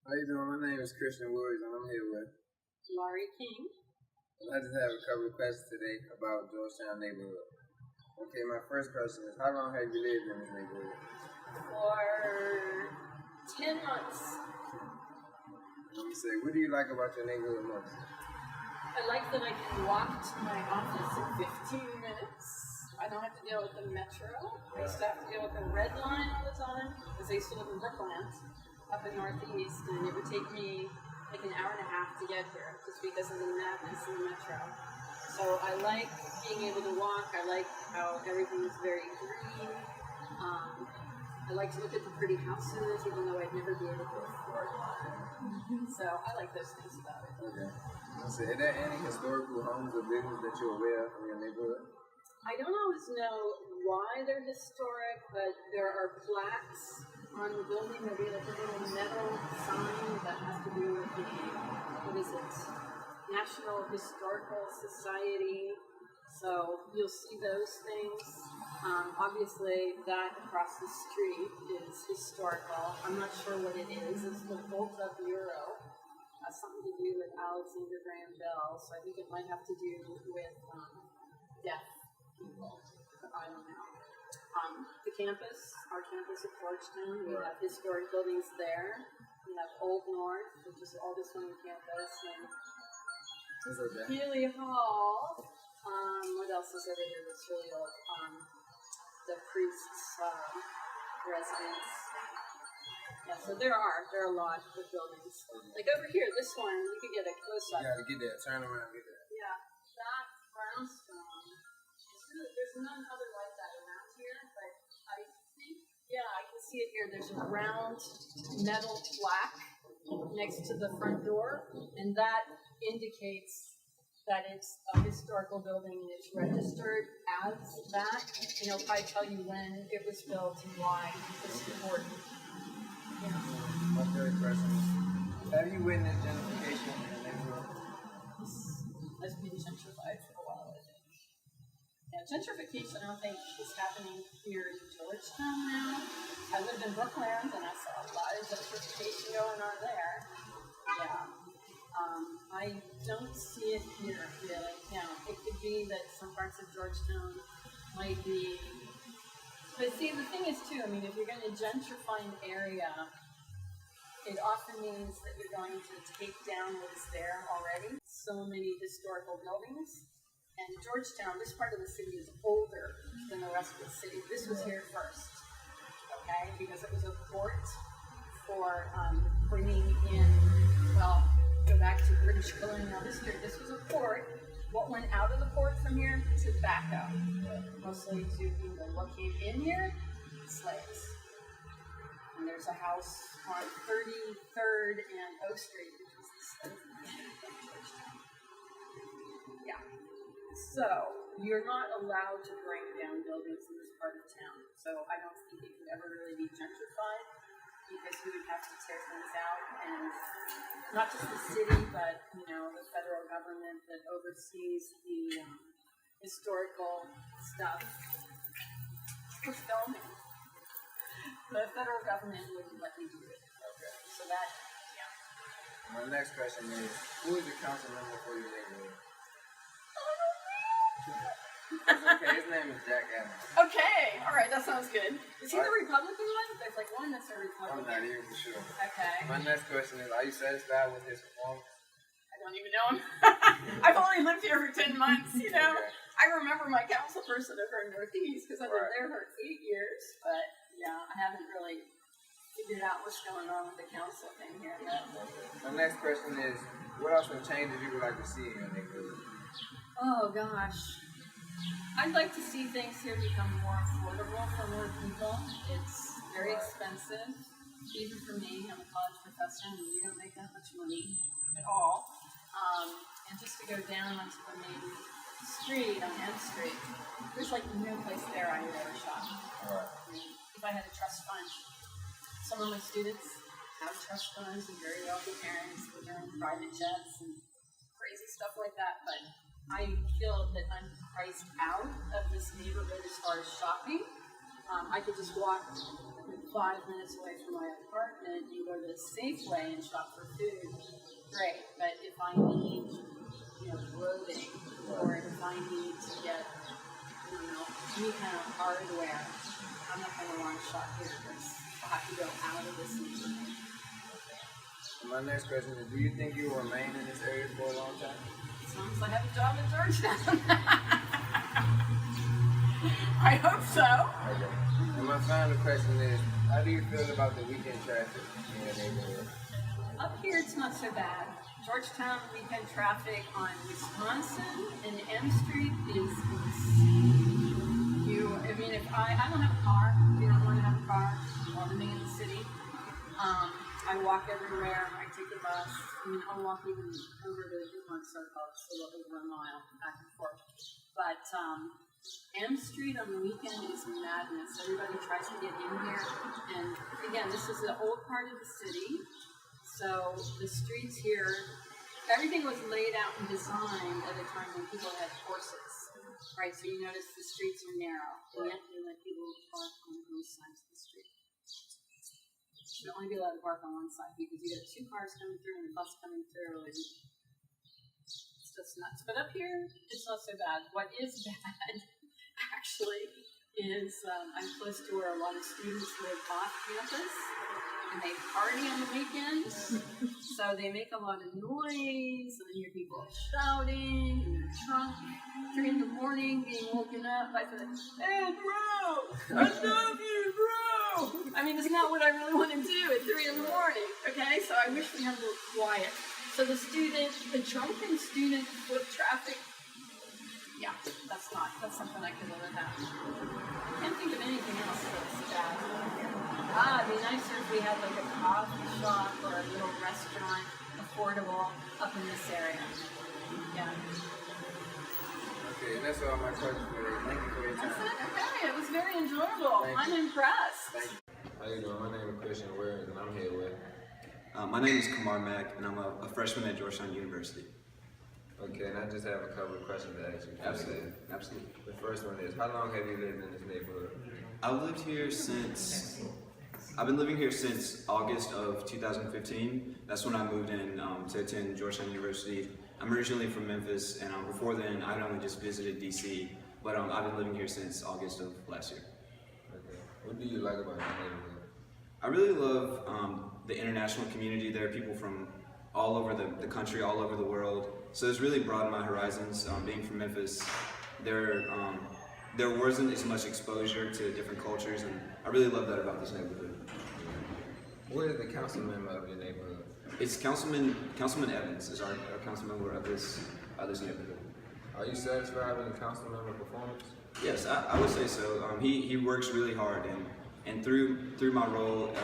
How you doing? My name is Christian Woods, and I'm here with Laurie King. I just have a couple of questions today about Georgetown neighborhood. Okay, my first question is, how long have you lived in this neighborhood? For 10 months. Let me say, what do you like about your neighborhood most? I like that I can walk to my office in 15 minutes. I don't have to deal with the metro. I used to have to deal with the red line all the time because I used to live in Brookland up in Northeast, and it would take me like an hour and a half to get here just because of the madness in the metro. So I like being able to walk. I like how everything is very green. I like to look at the pretty houses, even though I'd never be able to afford one. So I like those things about it. Okay. So, are there any historical homes or buildings that you're aware of from your neighborhood? I don't always know why they're historic, but there are plaques on the building. There'll be like a little metal sign that has to do with the, what is it, National Historical Society. So you'll see those things. Obviously, that across the street is historical. I'm not sure what it is. It's the Volta Bureau. Has something to do with Alexander Graham Bell. So I think it might have to do with deaf people. I don't know. The campus, our campus at Georgetown, we have historic buildings there. We have Old North, which is the oldest one on campus, and Healy Hall. What else is over here that's really old? The priest's residence. Yeah, so there are a lot of buildings. Like over here, this one, you could get a close up. You gotta get that. Turn around, get that. Yeah, that brownstone. There's none other like that around here, but I think, yeah, I can see it here. There's a round metal plaque next to the front door, and that indicates that it's a historical building and it's registered as that. And it'll probably tell you when it was built and why it's important. Yeah. My third question is, have you witnessed gentrification in the neighborhood? Has been gentrified for a while, I think. Yeah, gentrification, I don't think, is happening here in Georgetown now. I lived in Brookland and I saw a lot of gentrification going on there. Yeah. I don't see it here, really. Yeah, it could be that some parts of Georgetown might be. But see, the thing is, too, I mean, if you're going to gentrify an area, it often means that you're going to take down what is there already. So many historical buildings. And Georgetown, this part of the city is older than the rest of the city. This was here first, okay? Because it was a port for bringing in, well, go back to British colonial history. This was a port. What went out of the port from here? Tobacco. Mostly to England. What came in here? Slaves. And there's a house on 33rd and O Street, which is the slave from Georgetown. Yeah. So, you're not allowed to bring down buildings in this part of town. So, I don't think it could ever really be gentrified because you would have to tear things out. And not just the city, but, you know, the federal government that oversees the historical stuff for filming. The federal government wouldn't let me do it. Okay. So that, yeah. My next question is, who is the council member for your neighborhood? It's okay, his name is Jack Adams. Okay, all right, that sounds good. Is he the Republican one? There's like one that's a Republican. I'm not even for sure. Okay. My next question is, are you satisfied with his performance? I don't even know him. I've only lived here for 10 months, you know. Okay. I remember my council person over in Northeast because I've been there for 8 years, but yeah, I haven't really figured out what's going on with the council thing here yet. My next question is, what else some changes you would like to see in your neighborhood? Oh gosh. I'd like to see things here become more affordable for more people. It's very expensive, even for me. I'm a college professor and we don't make that much money at all. And just to go down onto the main street on M Street, there's like no place there I would ever shop. I mean, if I had a trust fund, some of my students have trust funds and very wealthy parents with their own private jets and crazy stuff like that, but I feel that I'm priced out of this neighborhood as far as shopping. I could just walk 5 minutes away from my apartment and go to Safeway and shop for food, great. But if I need, clothing, or if I need to get, any kind of hardware, I'm not going to want to shop here because I'll have to go out of this neighborhood. My next question is, do you think you will remain in this area for a long time? As long as I have a job in Georgetown. I hope so. Okay. And my final question is, how do you feel about the weekend traffic in your neighborhood? Up here, it's not so bad. Georgetown weekend traffic on Wisconsin and M Street is insane. If I don't have a car, you don't want to have a car while living in the city. I walk everywhere. I take a bus. I'll walk even over to the DuPont Circle, it's a little over a mile back and forth. But M Street on the weekend is madness. Everybody tries to get in here, and again, this is the old part of the city. So the streets here, everything was laid out and designed at a time when people had horses, right? So you notice the streets are narrow, and yet they let people park on both sides of the street. You should only be allowed to park on one side because you got 2 cars coming through and a bus coming through, and it's just nuts. But up here, it's not so bad. What is bad, actually, is I'm close to where a lot of students live off campus, and they party on the weekends, so they make a lot of noise, and you hear people shouting, and they're drunk, 3 in the morning, being woken up by the, hey, bro, I love you, bro. It's not what I really want to do at 3 in the morning, okay? So I wish we had a little quiet. So the drunken student foot traffic, yeah, that's something I could live without. I can't think of anything else that's bad. It'd be nicer if we had like a coffee shop or a little restaurant, affordable, up in this area. Yeah. Okay, and that's all my questions for today. Thank you for your time. That's it? Okay, it was very enjoyable. I'm impressed. Thank you. How you doing? My name is Christian Ware, and I'm here with... My name is Kamar Mack, and I'm a freshman at Georgetown University. Okay, and I just have a couple of questions to ask you. Absolutely. The first one is, how long have you lived in this neighborhood? I've been living here since August of 2015. That's when I moved in to attend Georgetown University. I'm originally from Memphis, and before then, I'd only just visited DC, but I've been living here since August of last year. Okay. What do you like about your neighborhood? I really love the international community. There are people from all over the country, all over the world. So it's really broadened my horizons. Being from Memphis, there wasn't as much exposure to different cultures, and I really love that about this neighborhood. What is the council member of your neighborhood? It's Councilman Evans is our council member of this neighborhood. Are you satisfied with the council member performance? Yes, I would say so. He works really hard, and through my role,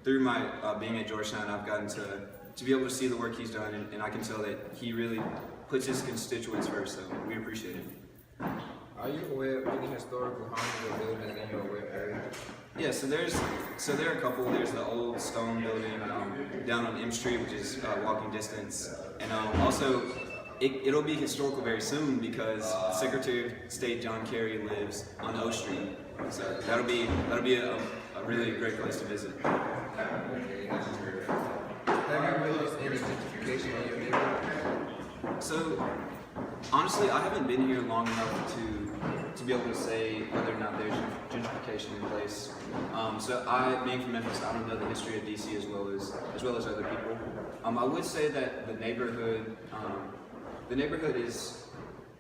through my being at Georgetown, I've gotten to be able to see the work he's done, and I can tell that he really puts his constituents first, so we appreciate it. Are you aware of any historical homes or buildings in your area? Yeah, so there are a couple. There's the old stone building down on M Street, which is walking distance, and also it'll be historical very soon because Secretary of State John Kerry lives on O Street, so that'll be a really great place to visit. Okay, have you witnessed any gentrification in your neighborhood? So honestly, I haven't been here long enough to be able to say whether or not there's gentrification in place. So being from Memphis, I don't know the history of DC as well as other people. I would say that the neighborhood is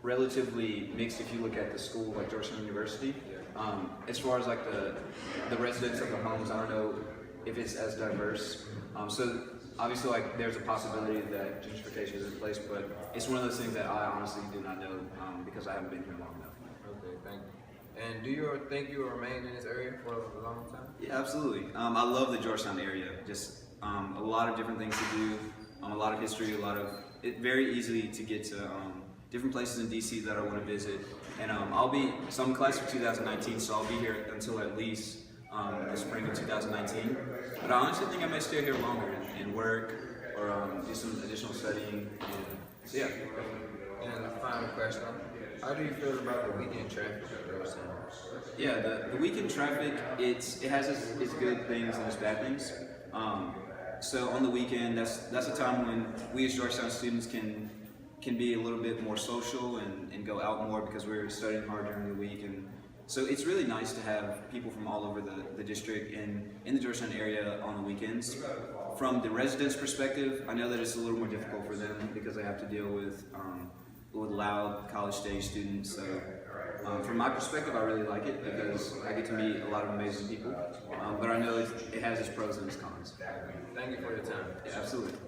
relatively mixed if you look at the school like Georgetown University. As far as like the residents of the homes, I don't know if it's as diverse. So obviously, like, there's a possibility that gentrification is in place, but it's one of those things that I honestly do not know because I haven't been here long enough. Okay, thank you. And do you think you will remain in this area for a long time? Yeah, absolutely. I love the Georgetown area. Just a lot of different things to do, a lot of history, very easy to get to different places in DC that I want to visit. And so I'm class of 2019, so I'll be here until at least the spring of 2019. But I honestly think I may stay here longer and work or do some additional studying. So yeah. And the final question, How do you feel about the weekend traffic at Georgetown? Yeah, the weekend traffic, it has its good things and its bad things. So on the weekend, that's a time when we as Georgetown students can be a little bit more social and go out more because we're studying hard during the week. And so it's really nice to have people from all over the district and in the Georgetown area on the weekends. From the residents' perspective, I know that it's a little more difficult for them because they have to deal with loud college-stage students. So from my perspective, I really like it because I get to meet a lot of amazing people. But I know it has its pros and its cons. Thank you for your time. Yeah, absolutely.